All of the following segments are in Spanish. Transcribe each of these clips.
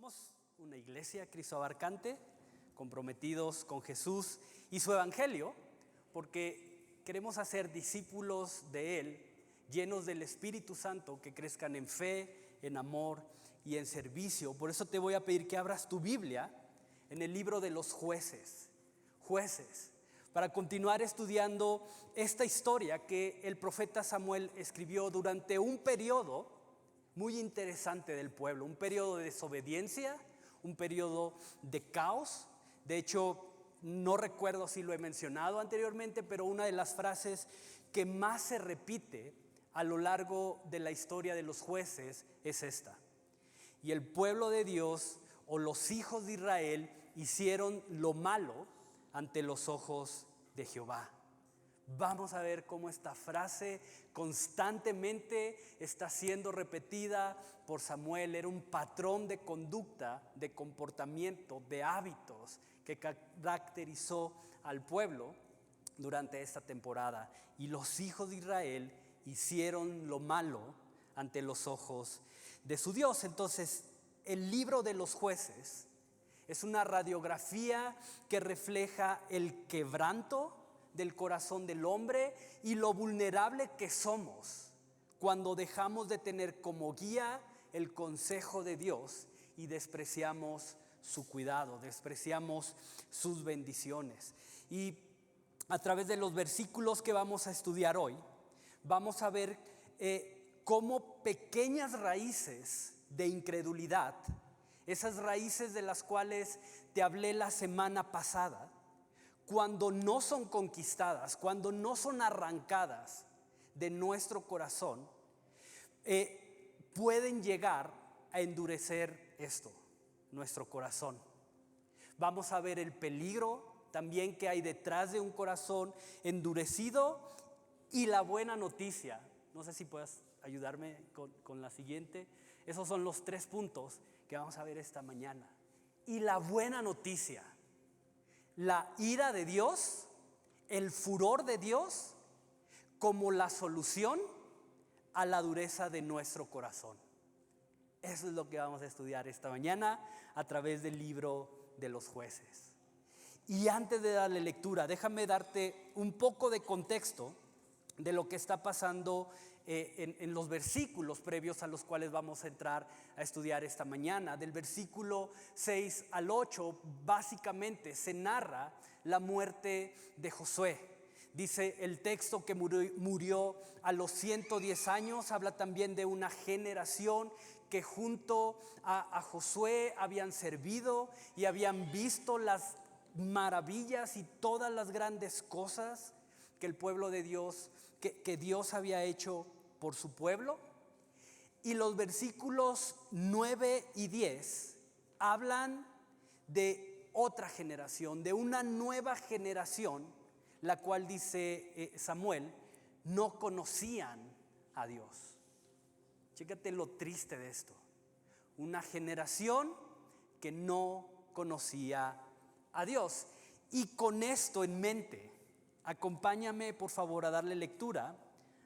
Somos una iglesia cristoabarcante, comprometidos con Jesús y su evangelio, porque queremos hacer discípulos de Él, llenos del Espíritu Santo, que crezcan en fe, en amor y en servicio. Por eso te voy a pedir que abras tu Biblia en el libro de los Jueces, para continuar estudiando esta historia que el profeta Samuel escribió durante un periodo muy interesante del pueblo, un periodo de desobediencia, un periodo de caos. De hecho, no recuerdo si lo he mencionado anteriormente, pero una de las frases que más se repite a lo largo de la historia de los jueces es esta: y el pueblo de Dios, o los hijos de Israel, hicieron lo malo ante los ojos de Jehová. Vamos a ver cómo esta frase constantemente está siendo repetida por Samuel. Era un patrón de conducta, de comportamiento, de hábitos que caracterizó al pueblo durante esta temporada. Y los hijos de Israel hicieron lo malo ante los ojos de su Dios. Entonces, el libro de los Jueces es una radiografía que refleja el quebranto del corazón del hombre y lo vulnerable que somos cuando dejamos de tener como guía el consejo de Dios y despreciamos su cuidado, despreciamos sus bendiciones. Y a través de los versículos que vamos a estudiar hoy, vamos a ver cómo pequeñas raíces de incredulidad, esas raíces de las cuales te hablé la semana pasada, cuando no son conquistadas, cuando no son arrancadas de nuestro corazón, pueden llegar a endurecer nuestro corazón. Vamos a ver el peligro también que hay detrás de un corazón endurecido y la buena noticia. No sé si puedas ayudarme con la siguiente. Esos son los 3 puntos que vamos a ver esta mañana. Y la buena noticia: la ira de Dios, el furor de Dios, como la solución a la dureza de nuestro corazón. Eso es lo que vamos a estudiar esta mañana a través del libro de los Jueces. Y antes de darle lectura, déjame darte un poco de contexto de lo que está pasando en los versículos previos a los cuales vamos a entrar a estudiar esta mañana. Del versículo 6 al 8 básicamente se narra la muerte de Josué. Dice el texto que murió a los 110 años. Habla también de una generación que junto a Josué habían servido y habían visto las maravillas y todas las grandes cosas que el pueblo de Dios, que Dios había hecho por su pueblo. Y los versículos 9 y 10 hablan de otra generación, de una nueva generación, la cual dice Samuel, no conocían a Dios. Chécate lo triste de esto: una generación que no conocía a Dios. Y con esto en mente, acompáñame por favor a darle lectura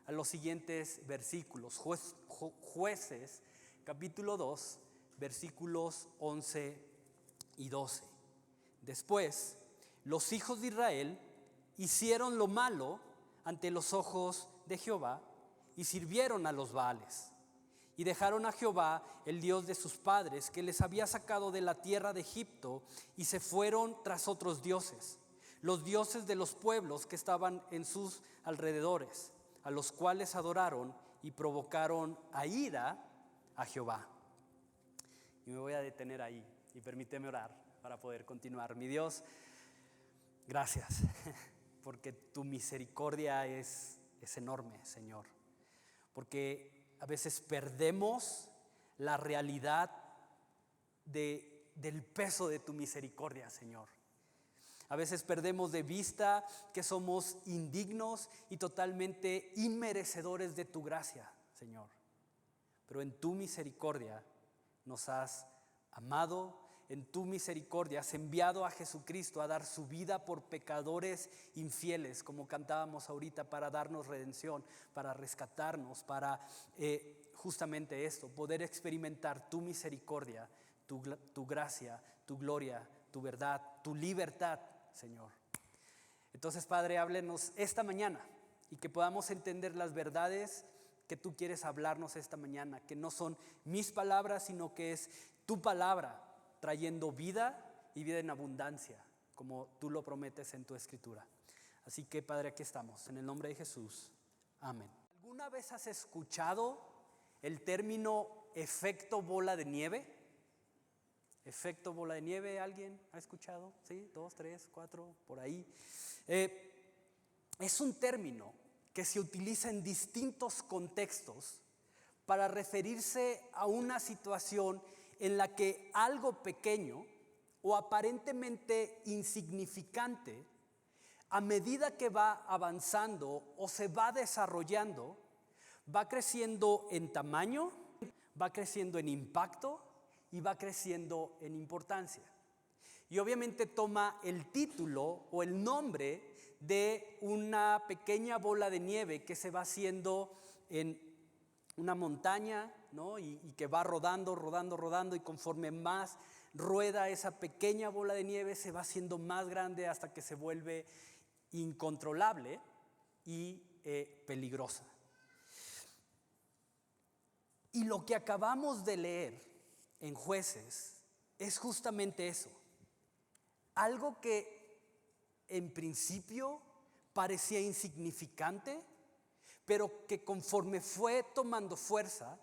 a los siguientes versículos. Jueces capítulo 2 versículos 11 y 12. Después, los hijos de Israel hicieron lo malo ante los ojos de Jehová y sirvieron a los Baales. Y dejaron a Jehová, el Dios de sus padres, que les había sacado de la tierra de Egipto, y se fueron tras otros dioses, los dioses de los pueblos que estaban en sus alrededores, a los cuales adoraron y provocaron a ira a Jehová. Y me voy a detener ahí y permíteme orar para poder continuar. Mi Dios, gracias, porque tu misericordia es enorme, Señor. Porque a veces perdemos la realidad del peso de tu misericordia, Señor. A veces perdemos de vista que somos indignos y totalmente inmerecedores de tu gracia, Señor. Pero en tu misericordia nos has amado, en tu misericordia has enviado a Jesucristo a dar su vida por pecadores infieles, como cantábamos ahorita, para darnos redención, para rescatarnos, para justamente esto, poder experimentar tu misericordia, tu gracia, tu gloria, tu verdad, tu libertad, Señor. Entonces, Padre, háblenos esta mañana y que podamos entender las verdades que tú quieres hablarnos esta mañana, que no son mis palabras, sino que es tu palabra trayendo vida y vida en abundancia, como tú lo prometes en tu escritura. Así que, Padre, aquí estamos, en el nombre de Jesús. Amén. ¿Alguna vez has escuchado el término efecto bola de nieve? Efecto bola de nieve, ¿alguien ha escuchado? ¿Sí? 2, 3, 4, por ahí. Es un término que se utiliza en distintos contextos para referirse a una situación en la que algo pequeño o aparentemente insignificante, a medida que va avanzando o se va desarrollando, va creciendo en tamaño, va creciendo en impacto y va creciendo en importancia. Y obviamente toma el título o el nombre de una pequeña bola de nieve que se va haciendo en una montaña, ¿no? y que va rodando, y conforme más rueda esa pequeña bola de nieve se va haciendo más grande hasta que se vuelve incontrolable y peligrosa. Y lo que acabamos de leer en Jueces es justamente eso. Algo que en principio parecía insignificante, pero que conforme fue tomando fuerza,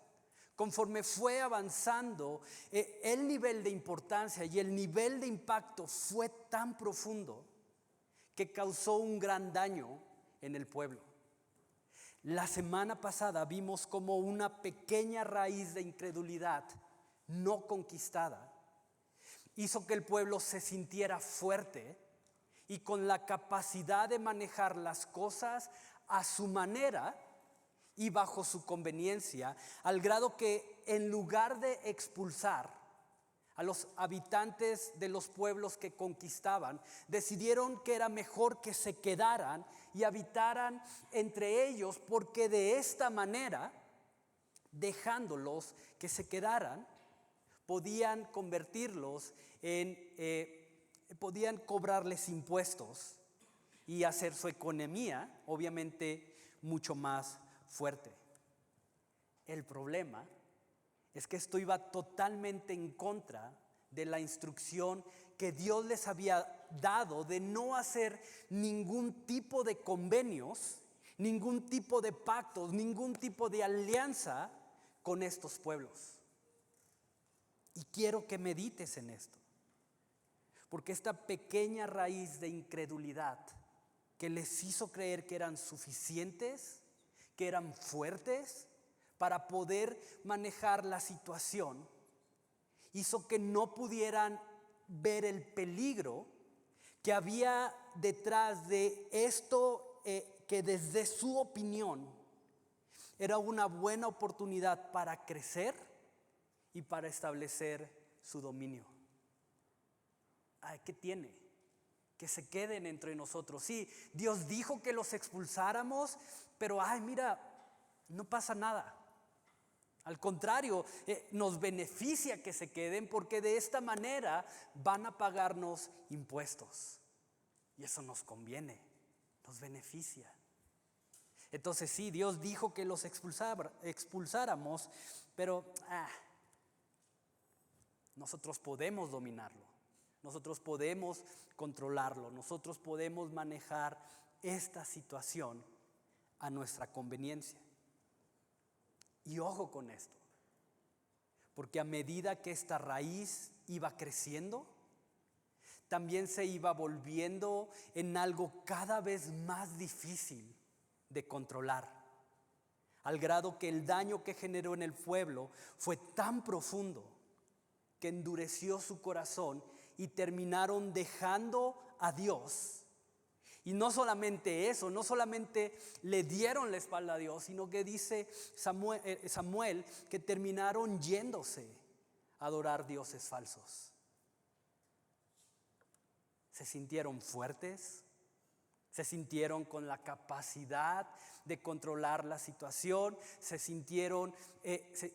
conforme fue avanzando, el nivel de importancia y el nivel de impacto fue tan profundo que causó un gran daño en el pueblo. La semana pasada vimos como una pequeña raíz de incredulidad no conquistada hizo que el pueblo se sintiera fuerte y con la capacidad de manejar las cosas a su manera y bajo su conveniencia, al grado que en lugar de expulsar a los habitantes de los pueblos que conquistaban, decidieron que era mejor que se quedaran y habitaran entre ellos, porque de esta manera, dejándolos que se quedaran, podían convertirlos podían cobrarles impuestos y hacer su economía, obviamente, mucho más fuerte. El problema es que esto iba totalmente en contra de la instrucción que Dios les había dado de no hacer ningún tipo de convenios, ningún tipo de pactos, ningún tipo de alianza con estos pueblos. Y quiero que medites en esto, porque esta pequeña raíz de incredulidad que les hizo creer que eran suficientes, que eran fuertes para poder manejar la situación, hizo que no pudieran ver el peligro que había detrás de esto, que desde su opinión era una buena oportunidad para crecer y para establecer su dominio. Ay, ¿qué tiene? Que se queden entre nosotros. Sí, Dios dijo que los expulsáramos, pero mira, no pasa nada. Al contrario, nos beneficia que se queden, porque de esta manera van a pagarnos impuestos. Y eso nos conviene, nos beneficia. Entonces sí, Dios dijo que los expulsáramos, pero nosotros podemos dominarlo, nosotros podemos controlarlo, nosotros podemos manejar esta situación a nuestra conveniencia. Y ojo con esto, porque a medida que esta raíz iba creciendo, también se iba volviendo en algo cada vez más difícil de controlar, al grado que el daño que generó en el pueblo fue tan profundo que endureció su corazón y terminaron dejando a Dios. Y no solamente eso, no solamente le dieron la espalda a Dios, sino que dice Samuel que terminaron yéndose a adorar dioses falsos. Se sintieron fuertes, se sintieron con la capacidad de controlar la situación,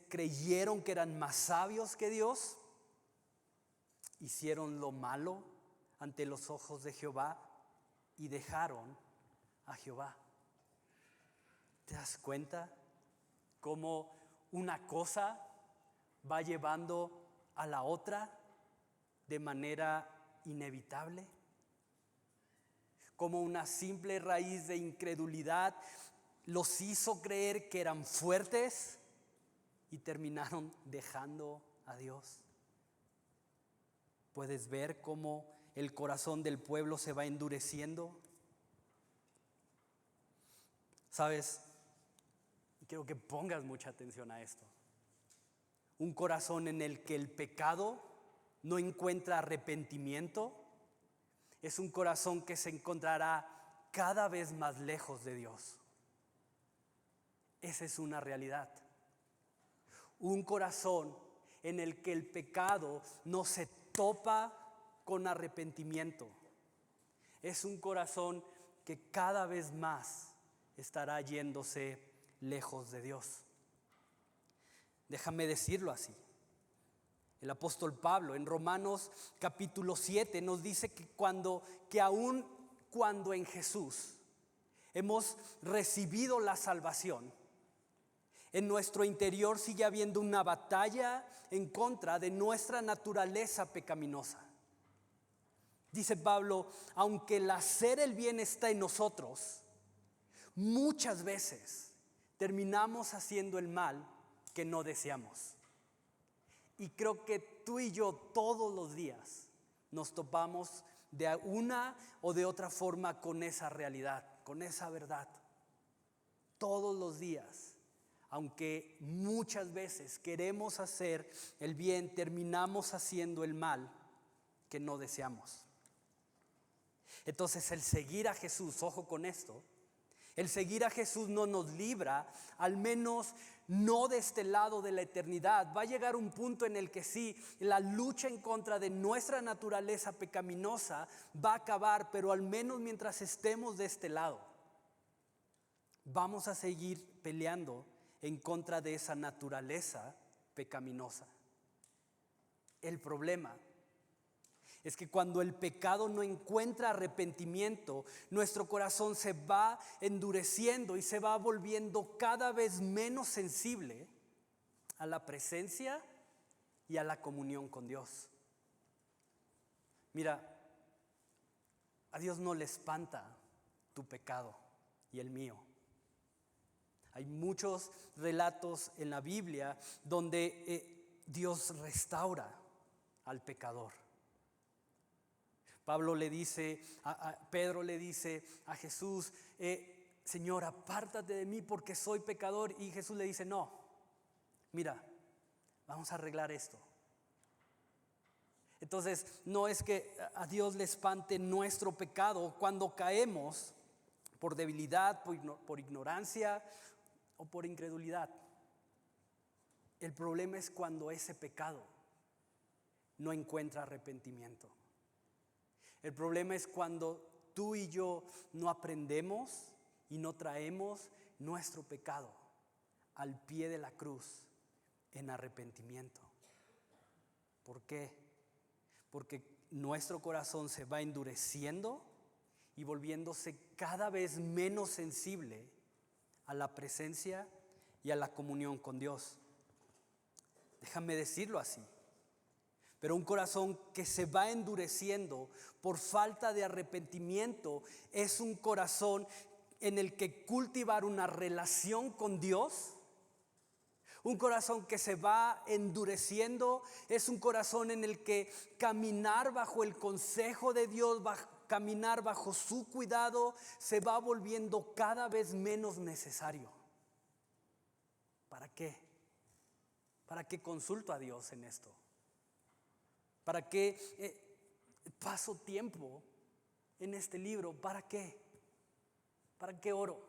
creyeron que eran más sabios que Dios. hicieron lo malo ante los ojos de Jehová y dejaron a Jehová. ¿Te das cuenta cómo una cosa va llevando a la otra de manera inevitable? Como una simple raíz de incredulidad los hizo creer que eran fuertes y terminaron dejando a Dios. ¿Puedes ver cómo el corazón del pueblo se va endureciendo? ¿Sabes? Quiero que pongas mucha atención a esto. Un corazón en el que el pecado no encuentra arrepentimiento es un corazón que se encontrará cada vez más lejos de Dios. Esa es una realidad. Un corazón en el que el pecado no se topa con arrepentimiento es un corazón que cada vez más estará yéndose lejos de Dios. Déjame decirlo así. El apóstol Pablo en Romanos capítulo 7 nos dice que aun cuando en Jesús hemos recibido la salvación, en nuestro interior sigue habiendo una batalla en contra de nuestra naturaleza pecaminosa. Dice Pablo, aunque el hacer el bien está en nosotros, muchas veces terminamos haciendo el mal que no deseamos. Y creo que tú y yo todos los días nos topamos de una o de otra forma con esa realidad, con esa verdad. Todos los días, aunque muchas veces queremos hacer el bien, terminamos haciendo el mal que no deseamos. Entonces el seguir a Jesús, ojo con esto, el seguir a Jesús no nos libra, al menos no de este lado de la eternidad. Va a llegar un punto en el que sí, la lucha en contra de nuestra naturaleza pecaminosa va a acabar, pero al menos mientras estemos de este lado, vamos a seguir peleando en contra de esa naturaleza pecaminosa. El problema es que cuando el pecado no encuentra arrepentimiento, nuestro corazón se va endureciendo y se va volviendo cada vez menos sensible a la presencia y a la comunión con Dios. Mira, a Dios no le espanta tu pecado y el mío. Hay muchos relatos en la Biblia donde Dios restaura al pecador. Pedro le dice a Jesús, Señor, apártate de mí porque soy pecador. Y Jesús le dice, no, mira, vamos a arreglar esto. Entonces, no es que a Dios le espante nuestro pecado cuando caemos por debilidad, por ignorancia o por incredulidad. El problema es cuando ese pecado no encuentra arrepentimiento. El problema es cuando tú y yo no aprendemos y no traemos nuestro pecado al pie de la cruz en arrepentimiento. ¿Por qué? Porque nuestro corazón se va endureciendo y volviéndose cada vez menos sensible a la presencia y a la comunión con Dios. Déjame decirlo así. Pero un corazón que se va endureciendo por falta de arrepentimiento es un corazón en el que cultivar una relación con Dios, un corazón que se va endureciendo, es un corazón en el que caminar bajo el consejo de Dios, caminar bajo su cuidado, se va volviendo cada vez menos necesario. ¿Para qué? ¿Para qué consulto a Dios en esto? ¿Para qué paso tiempo en este libro? ¿Para qué? ¿Para qué oro?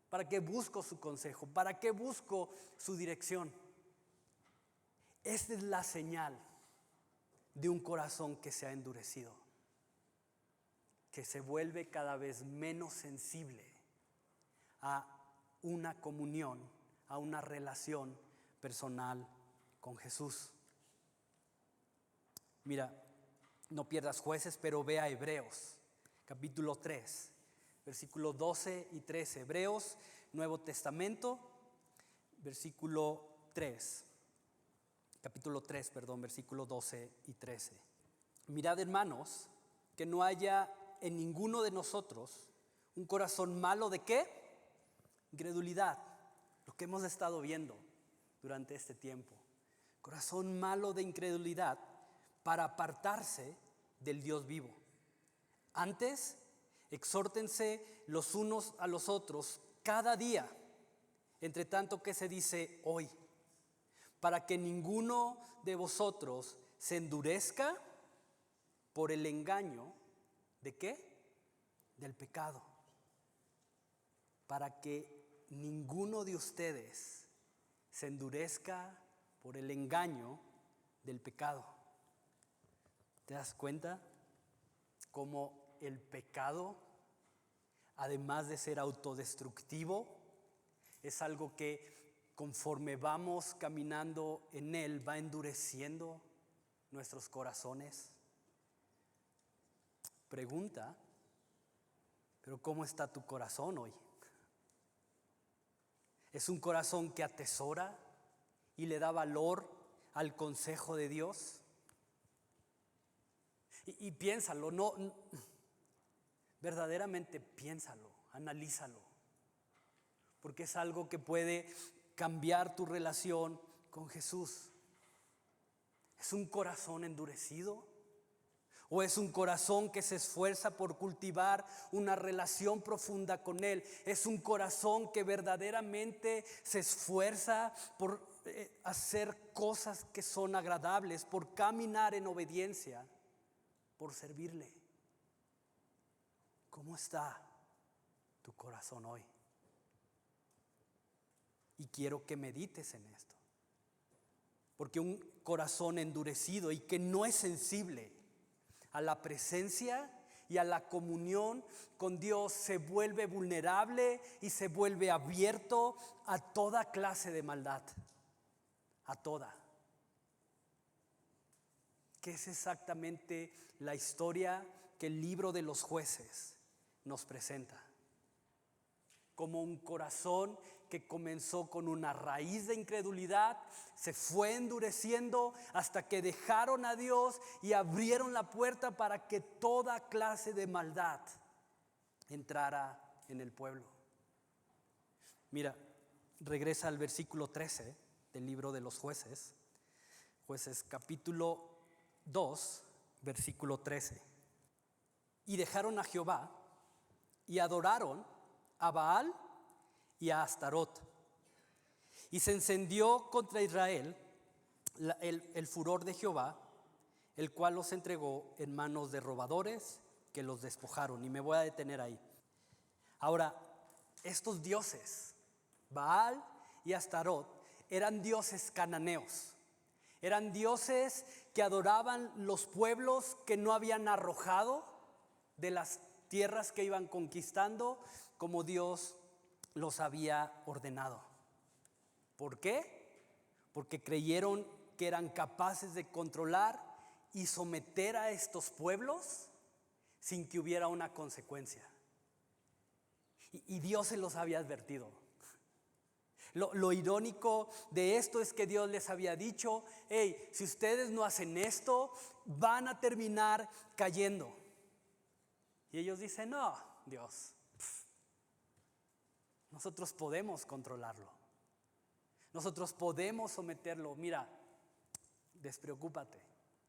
¿Para qué busco su consejo? ¿Para qué busco su dirección? Esta es la señal de un corazón que se ha endurecido, que se vuelve cada vez menos sensible a una comunión, a una relación personal con Jesús. Mira, no pierdas Jueces, pero ve a Hebreos, capítulo 3, versículos 12 y 13. Hebreos, Nuevo Testamento, capítulo 3, versículos 12 y 13. Mirad, hermanos, que no haya en ninguno de nosotros un corazón malo ¿de qué? Incredulidad, lo que hemos estado viendo durante este tiempo. Corazón malo de incredulidad para apartarse del Dios vivo. Antes, exhórtense los unos a los otros cada día, entre tanto que se dice hoy, para que ninguno de vosotros se endurezca por el engaño ¿de qué? Del pecado. Para que ninguno de ustedes se endurezca por el engaño del pecado. ¿Te das cuenta cómo el pecado, además de ser autodestructivo, es algo que conforme vamos caminando en él va endureciendo nuestros corazones? Pregunta, pero ¿cómo está tu corazón hoy? ¿Es un corazón que atesora y le da valor al consejo de Dios? Y piénsalo, verdaderamente piénsalo, analízalo, porque es algo que puede cambiar tu relación con Jesús. ¿Es un corazón endurecido? ¿O es un corazón que se esfuerza por cultivar una relación profunda con Él? ¿Es un corazón que verdaderamente se esfuerza por hacer cosas que son agradables, por caminar en obediencia, por servirle? ¿Cómo está tu corazón hoy? Y quiero que medites en esto, porque un corazón endurecido y que no es sensible a la presencia y a la comunión con Dios se vuelve vulnerable y se vuelve abierto a toda clase de maldad, a toda. Que es exactamente la historia que el libro de los Jueces nos presenta. Como un corazón que comenzó con una raíz de incredulidad, se fue endureciendo hasta que dejaron a Dios y abrieron la puerta para que toda clase de maldad entrara en el pueblo. Mira, regresa al versículo 13 del libro de los Jueces. Jueces capítulo 2, versículo 13. Y dejaron a Jehová y adoraron a Baal y a Astarot. Y se encendió contra Israel el furor de Jehová, el cual los entregó en manos de robadores que los despojaron. Y me voy a detener ahí. Ahora, estos dioses, Baal y Astarot, eran dioses cananeos. Eran dioses que adoraban los pueblos que no habían arrojado de las tierras que iban conquistando, como Dios los había ordenado. ¿Por qué? Porque creyeron que eran capaces de controlar y someter a estos pueblos sin que hubiera una consecuencia. Y Dios se los había advertido. Lo irónico de esto es que Dios les había dicho: hey, si ustedes no hacen esto, van a terminar cayendo. Y ellos dicen: no, Dios, nosotros podemos controlarlo. Nosotros podemos someterlo. Mira, despreocúpate.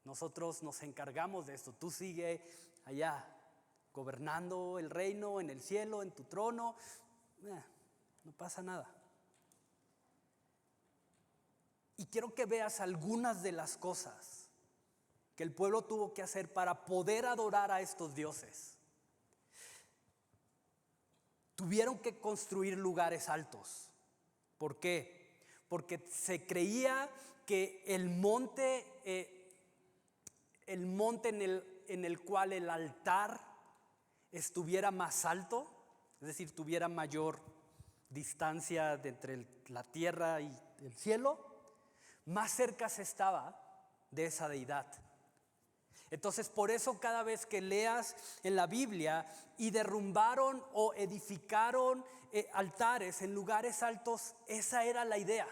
Nosotros nos encargamos de esto. Tú sigue allá, gobernando el reino en el cielo, en tu trono. No pasa nada. Y quiero que veas algunas de las cosas que el pueblo tuvo que hacer para poder adorar a estos dioses. Tuvieron que construir lugares altos. ¿Por qué? Porque se creía que el monte en el cual el altar estuviera más alto, es decir, tuviera mayor distancia de entre la tierra y el cielo, más cerca se estaba de esa deidad. Entonces, por eso cada vez que leas en la Biblia y derrumbaron o edificaron altares en lugares altos, esa era la idea,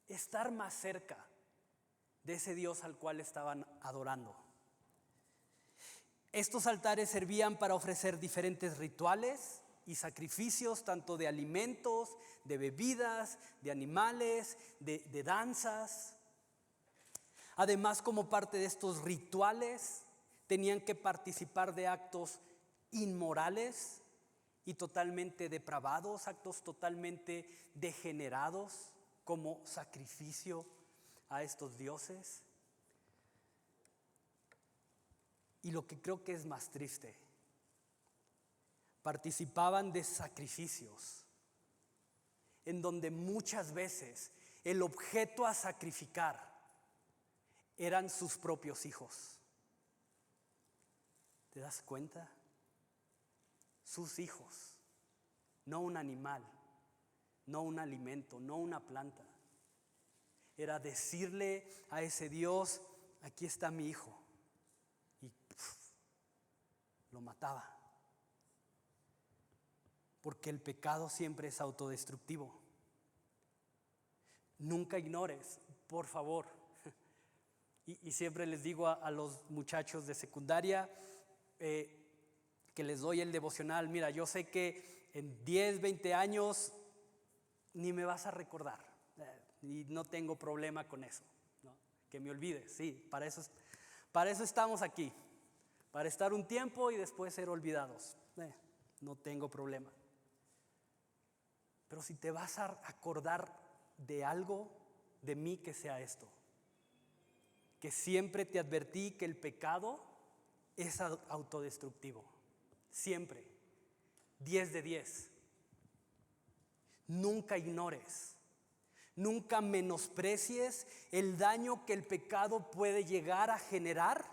estar más cerca de ese Dios al cual estaban adorando. Estos altares servían para ofrecer diferentes rituales y sacrificios, tanto de alimentos, de bebidas, de animales, de danzas. Además, como parte de estos rituales, tenían que participar de actos inmorales y totalmente depravados, actos totalmente degenerados como sacrificio a estos dioses. Y lo que creo que es más triste, participaban de sacrificios en donde muchas veces el objeto a sacrificar eran sus propios hijos. ¿Te das cuenta? Sus hijos, no un animal, no un alimento, no una planta. Era decirle a ese Dios: aquí está mi hijo. Y lo mataba. Porque el pecado siempre es autodestructivo. Nunca ignores, por favor. Y siempre les digo a los muchachos de secundaria que les doy el devocional: mira, yo sé que en 10, 20 años ni me vas a recordar, y no tengo problema con eso, ¿no? Que me olvides, sí, para eso estamos aquí, para estar un tiempo y después ser olvidados, no tengo problema. Pero si te vas a acordar de algo de mí, que sea esto: que siempre te advertí que el pecado es autodestructivo. Siempre. 10 de 10. Nunca ignores, nunca menosprecies el daño que el pecado puede llegar a generar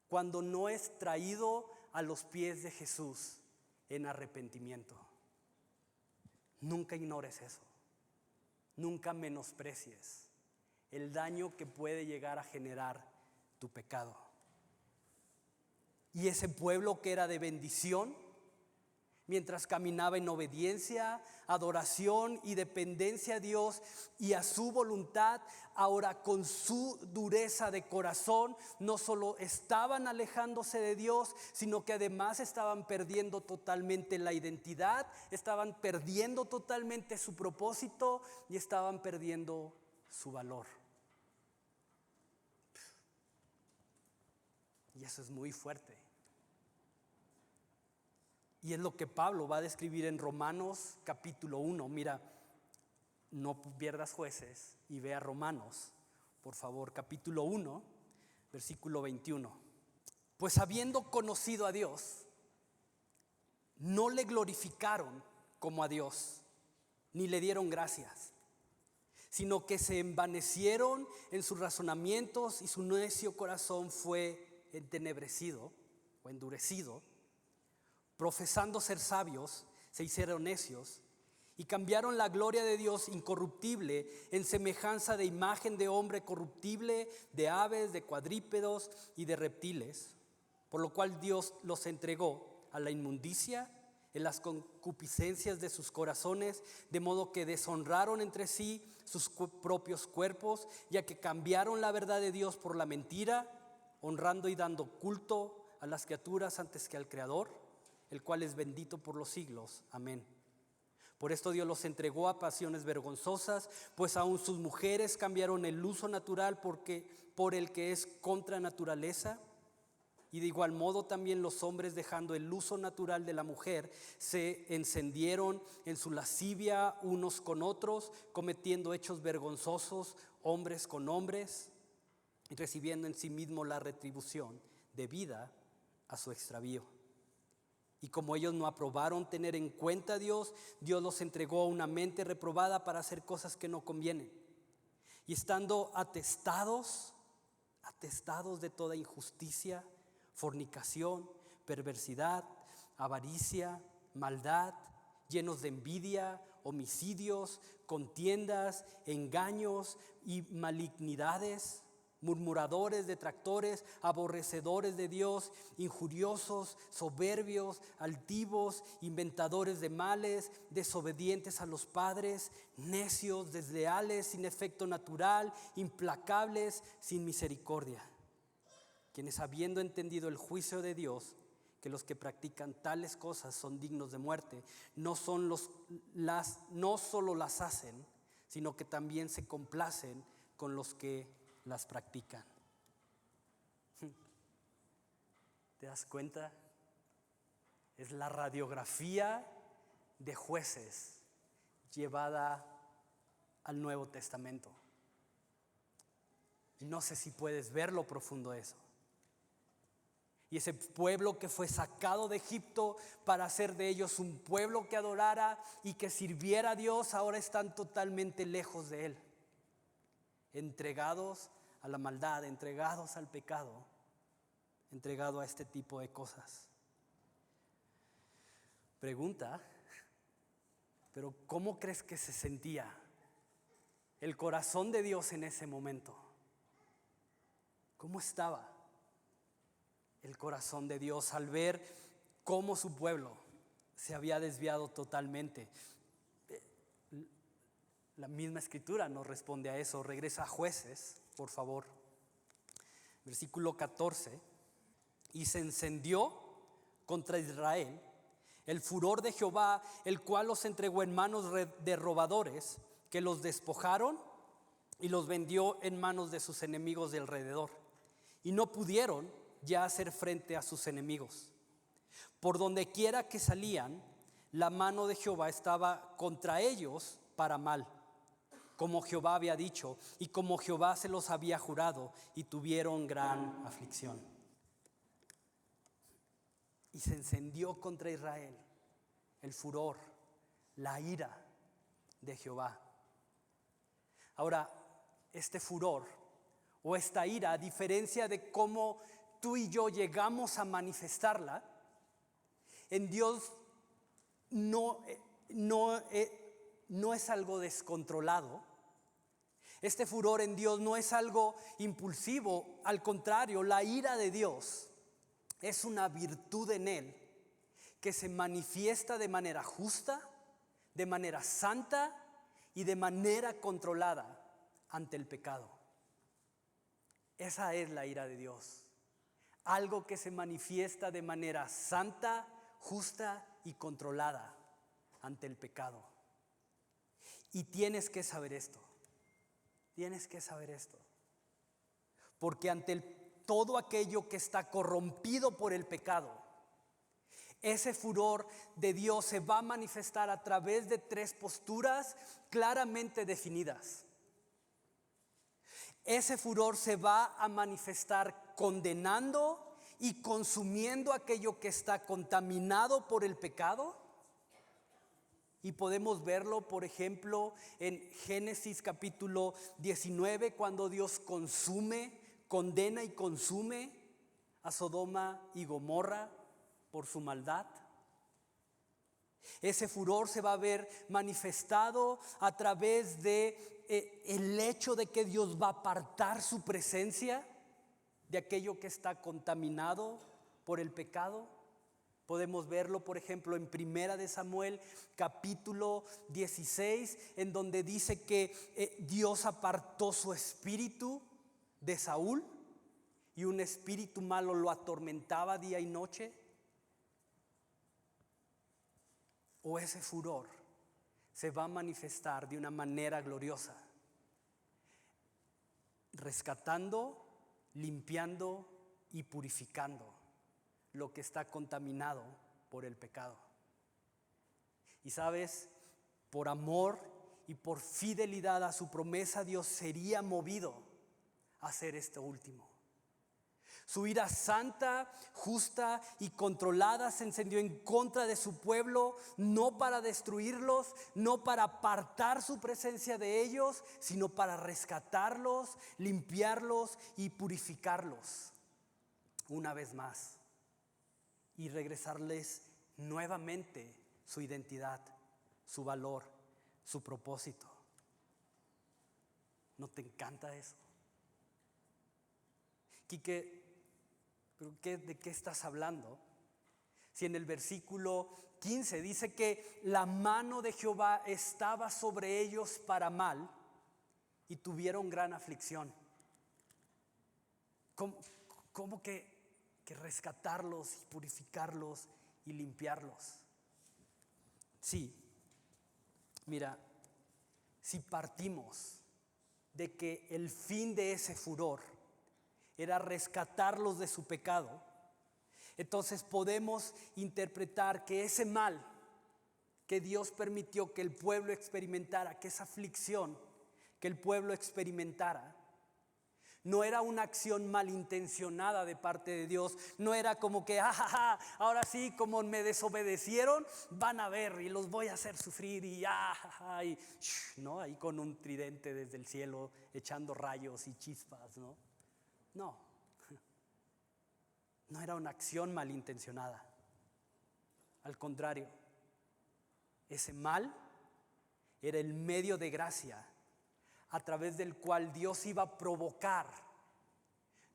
cuando no es traído a los pies de Jesús en arrepentimiento. Nunca ignores eso. Nunca menosprecies el daño que puede llegar a generar tu pecado. Y ese pueblo que era de bendición, mientras caminaba en obediencia, adoración y dependencia a Dios y a su voluntad, ahora con su dureza de corazón, no solo estaban alejándose de Dios, sino que además estaban perdiendo totalmente la identidad, estaban perdiendo totalmente su propósito y estaban perdiendo su valor. Y eso es muy fuerte. Y es lo que Pablo va a describir en Romanos capítulo 1. Mira, no pierdas Jueces y ve a Romanos, por favor, capítulo 1, versículo 21. Pues habiendo conocido a Dios, no le glorificaron como a Dios, ni le dieron gracias, sino que se envanecieron en sus razonamientos y su necio corazón fue entenebrecido o endurecido. Profesando ser sabios, se hicieron necios y cambiaron la gloria de Dios incorruptible en semejanza de imagen de hombre corruptible, de aves, de cuadrúpedos y de reptiles, por lo cual Dios los entregó a la inmundicia en las concupiscencias de sus corazones, de modo que deshonraron entre sí sus propios cuerpos, ya que cambiaron la verdad de Dios por la mentira, honrando y dando culto a las criaturas antes que al Creador, el cual es bendito por los siglos. Amén. Por esto Dios los entregó a pasiones vergonzosas, pues aún sus mujeres cambiaron el uso natural por el que es contra naturaleza. Y de igual modo también los hombres, dejando el uso natural de la mujer, se encendieron en su lascivia unos con otros, cometiendo hechos vergonzosos hombres con hombres, y recibiendo en sí mismo la retribución debida a su extravío. Y como ellos no aprobaron tener en cuenta a Dios, Dios los entregó a una mente reprobada para hacer cosas que no convienen. Y estando atestados de toda injusticia, fornicación, perversidad, avaricia, maldad, llenos de envidia, homicidios, contiendas, engaños y malignidades, murmuradores, detractores, aborrecedores de Dios, injuriosos, soberbios, altivos, inventadores de males, desobedientes a los padres, necios, desleales, sin efecto natural, implacables, sin misericordia. Quienes, habiendo entendido el juicio de Dios, que los que practican tales cosas son dignos de muerte, no solo las hacen, sino que también se complacen con los que las practican. ¿Te das cuenta? Es la radiografía de Jueces llevada al Nuevo Testamento. No sé si puedes ver lo profundo de eso. Y ese pueblo que fue sacado de Egipto para hacer de ellos un pueblo que adorara y que sirviera a Dios, ahora están totalmente lejos de Él, entregados a la maldad, entregados al pecado, entregados a este tipo de cosas. Pregunta, pero ¿cómo crees que se sentía el corazón de Dios en ese momento? ¿Cómo estaba el corazón de Dios al ver cómo su pueblo se había desviado totalmente? La misma escritura nos responde a eso. Regresa a Jueces, por favor. Versículo 14. Y se encendió contra Israel el furor de Jehová, el cual los entregó en manos de robadores, que los despojaron y los vendió en manos de sus enemigos de alrededor. Y no pudieron ya hacer frente a sus enemigos. Por donde quiera que salían, la mano de Jehová estaba contra ellos para mal, como Jehová había dicho y como Jehová se los había jurado, y tuvieron gran aflicción. Y se encendió contra Israel el furor, la ira de Jehová. Ahora, este furor o esta ira, a diferencia de cómo tú y yo llegamos a manifestarla, en Dios no es algo descontrolado. Este furor en Dios no es algo impulsivo, al contrario, la ira de Dios es una virtud en Él que se manifiesta de manera justa, de manera santa y de manera controlada ante el pecado. Esa es la ira de Dios, algo que se manifiesta de manera santa, justa y controlada ante el pecado. Y tienes que saber esto. Tienes que saber esto. Porque ante todo aquello que está corrompido por el pecado, ese furor de Dios se va a manifestar a través de tres posturas claramente definidas. Ese furor se va a manifestar condenando y consumiendo aquello que está contaminado por el pecado. Y podemos verlo, por ejemplo, en Génesis capítulo 19, cuando Dios condena y consume a Sodoma y Gomorra por su maldad. Ese furor se va a ver manifestado a través de el hecho de que Dios va a apartar su presencia de aquello que está contaminado por el pecado. Podemos verlo, por ejemplo, en Primera de Samuel, capítulo 16, en donde dice que Dios apartó su espíritu de Saúl y un espíritu malo lo atormentaba día y noche. O ese furor se va a manifestar de una manera gloriosa, rescatando, limpiando y purificando lo que está contaminado por el pecado. Y sabes, por amor y por fidelidad a su promesa, Dios sería movido a hacer esto último. Su ira santa, justa y controlada se encendió en contra de su pueblo, no para destruirlos, no para apartar su presencia de ellos, sino para rescatarlos, limpiarlos y purificarlos una vez más, y regresarles nuevamente su identidad, su valor, su propósito. ¿No te encanta eso? Quique, ¿de qué estás hablando? Si en el versículo 15 dice que la mano de Jehová estaba sobre ellos para mal y tuvieron gran aflicción. ¿Cómo que rescatarlos y purificarlos y limpiarlos? Sí, mira, si partimos de que el fin de ese furor era rescatarlos de su pecado, entonces podemos interpretar que ese mal que Dios permitió que el pueblo experimentara, que esa aflicción que el pueblo experimentara, no era una acción malintencionada de parte de Dios. No era como que, ahora sí, como me desobedecieron, van a ver y los voy a hacer sufrir y no, ahí con un tridente desde el cielo echando rayos y chispas, no era una acción malintencionada. Al contrario, ese mal era el medio de gracia a través del cual Dios iba a provocar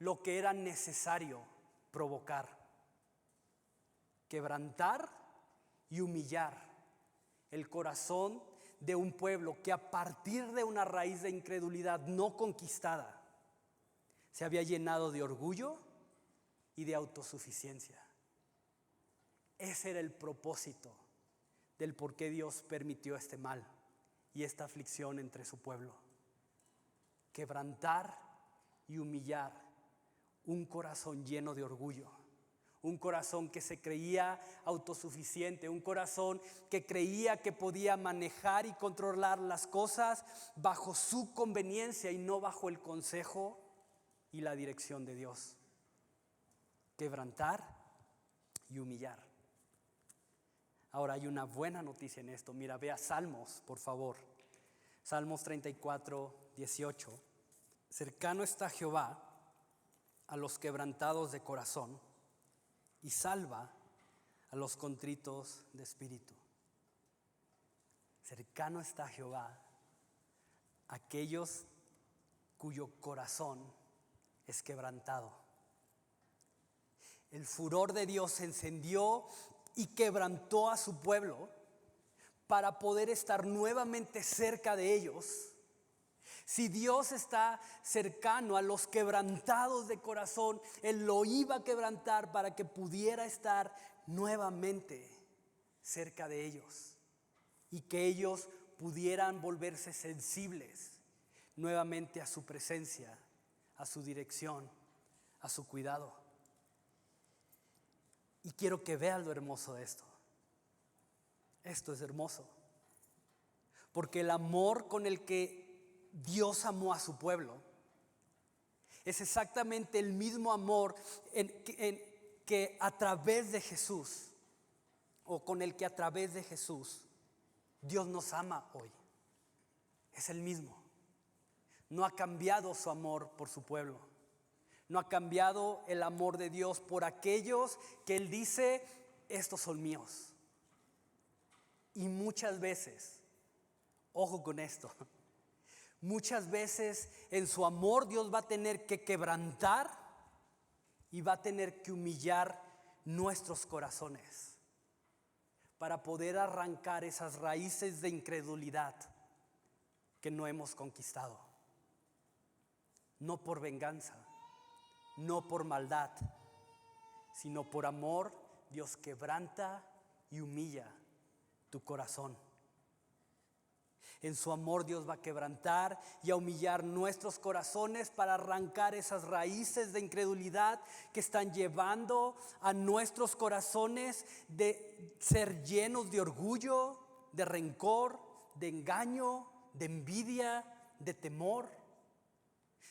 lo que era necesario provocar: quebrantar y humillar el corazón de un pueblo que a partir de una raíz de incredulidad no conquistada se había llenado de orgullo y de autosuficiencia. Ese era el propósito del por qué Dios permitió este mal y esta aflicción entre su pueblo: quebrantar y humillar un corazón lleno de orgullo, un corazón que se creía autosuficiente, un corazón que creía que podía manejar y controlar las cosas bajo su conveniencia y no bajo el consejo y la dirección de Dios. Quebrantar y humillar. Ahora hay una buena noticia en esto. Mira, ve a Salmos, por favor. Salmos 34, 18. Cercano está Jehová a los quebrantados de corazón y salva a los contritos de espíritu. Cercano está Jehová a aquellos cuyo corazón es quebrantado. El furor de Dios se encendió y quebrantó a su pueblo para poder estar nuevamente cerca de ellos. Si Dios está cercano a los quebrantados de corazón, Él lo iba a quebrantar para que pudiera estar nuevamente cerca de ellos y que ellos pudieran volverse sensibles nuevamente a su presencia, a su dirección, a su cuidado. Y quiero que vean lo hermoso de esto. Esto es hermoso, porque el amor con el que Dios amó a su pueblo es exactamente el mismo amor que a través de Jesús, o con el que a través de Jesús Dios nos ama hoy. Es el mismo. No ha cambiado su amor por su pueblo. No ha cambiado el amor de Dios por aquellos que Él dice: estos son míos. Y muchas veces, ojo con esto, muchas veces en su amor Dios va a tener que quebrantar y va a tener que humillar nuestros corazones para poder arrancar esas raíces de incredulidad que no hemos conquistado. No por venganza, no por maldad, sino por amor. Dios quebranta y humilla tu corazón. En su amor Dios va a quebrantar y a humillar nuestros corazones para arrancar esas raíces de incredulidad que están llevando a nuestros corazones de ser llenos de orgullo, de rencor, de engaño, de envidia, de temor.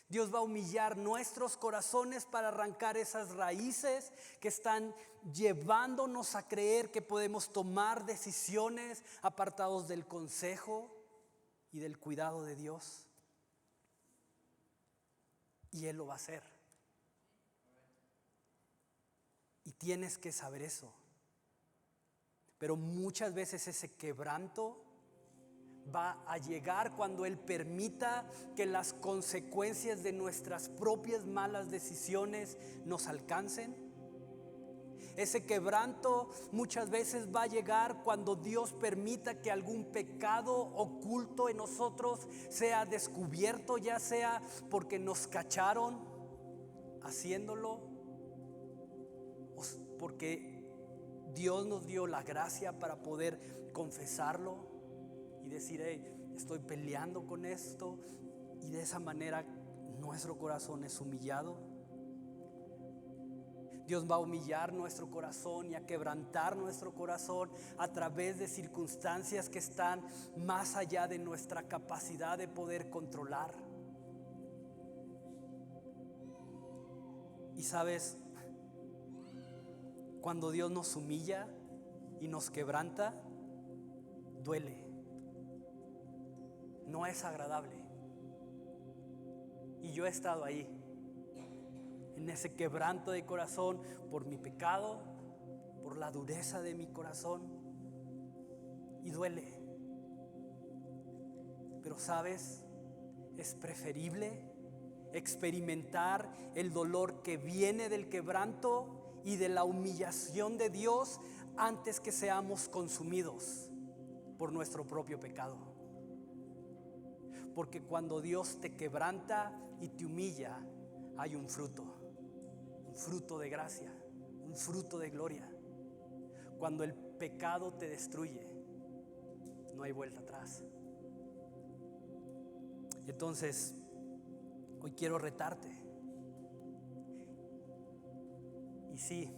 Dios va a humillar nuestros corazones para arrancar esas raíces que están llevándonos a creer que podemos tomar decisiones apartados del consejo y del cuidado de Dios. Y Él lo va a hacer. Y tienes que saber eso. Pero muchas veces ese quebranto va a llegar cuando Él permita que las consecuencias de nuestras propias malas decisiones nos alcancen. Ese quebranto muchas veces va a llegar cuando Dios permita que algún pecado oculto en nosotros sea descubierto, ya sea porque nos cacharon haciéndolo o porque Dios nos dio la gracia para poder confesarlo y decir: hey, estoy peleando con esto, y de esa manera nuestro corazón es humillado. Dios va a humillar nuestro corazón y a quebrantar nuestro corazón a través de circunstancias que están más allá de nuestra capacidad de poder controlar. Y sabes, cuando Dios nos humilla y nos quebranta, duele. No es agradable. Y yo he estado ahí, en ese quebranto de corazón, por mi pecado, por la dureza de mi corazón, y duele. Pero sabes, es preferible experimentar el dolor que viene del quebranto y de la humillación de Dios antes que seamos consumidos por nuestro propio pecado. Porque cuando Dios te quebranta y te humilla, hay un fruto de gracia, un fruto de gloria. Cuando el pecado te destruye, no hay vuelta atrás. Entonces, hoy quiero retarte. Y sí,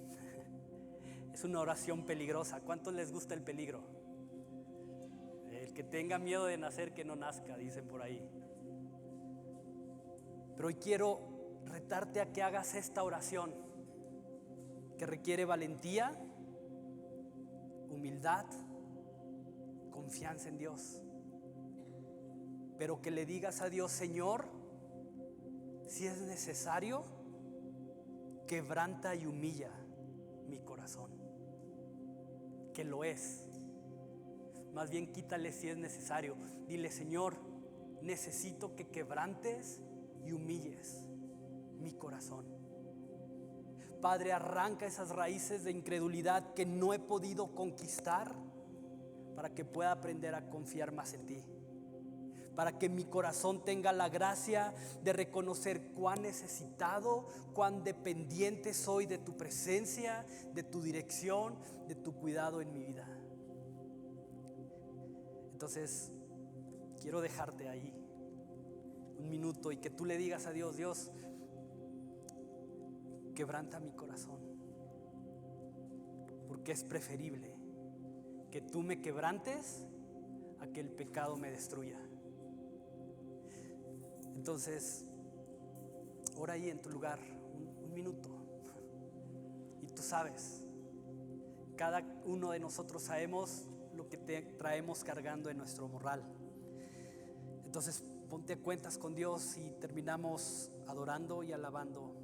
es una oración peligrosa. ¿Cuántos les gusta el peligro? El que tenga miedo de nacer, que no nazca, dicen por ahí. Pero hoy quiero retarte a que hagas esta oración, que requiere valentía, humildad, confianza en Dios. Pero que le digas a Dios: Señor, si es necesario, quebranta y humilla mi corazón. Que lo es. Más bien quítale si es necesario. Dile: Señor, necesito que quebrantes y humilles mi corazón. Padre, arranca esas raíces de incredulidad que no he podido conquistar, para que pueda aprender a confiar más en ti, para que mi corazón tenga la gracia de reconocer cuán necesitado, cuán dependiente soy de tu presencia, de tu dirección, de tu cuidado en mi vida. Entonces, quiero dejarte ahí un minuto y que tú le digas a Dios: Dios, quebranta mi corazón, porque es preferible que tú me quebrantes a que el pecado me destruya. Entonces, ora ahí en tu lugar un minuto. Y tú sabes, cada uno de nosotros sabemos lo que traemos cargando en nuestro morral. Entonces, ponte a cuentas con Dios y terminamos adorando y alabando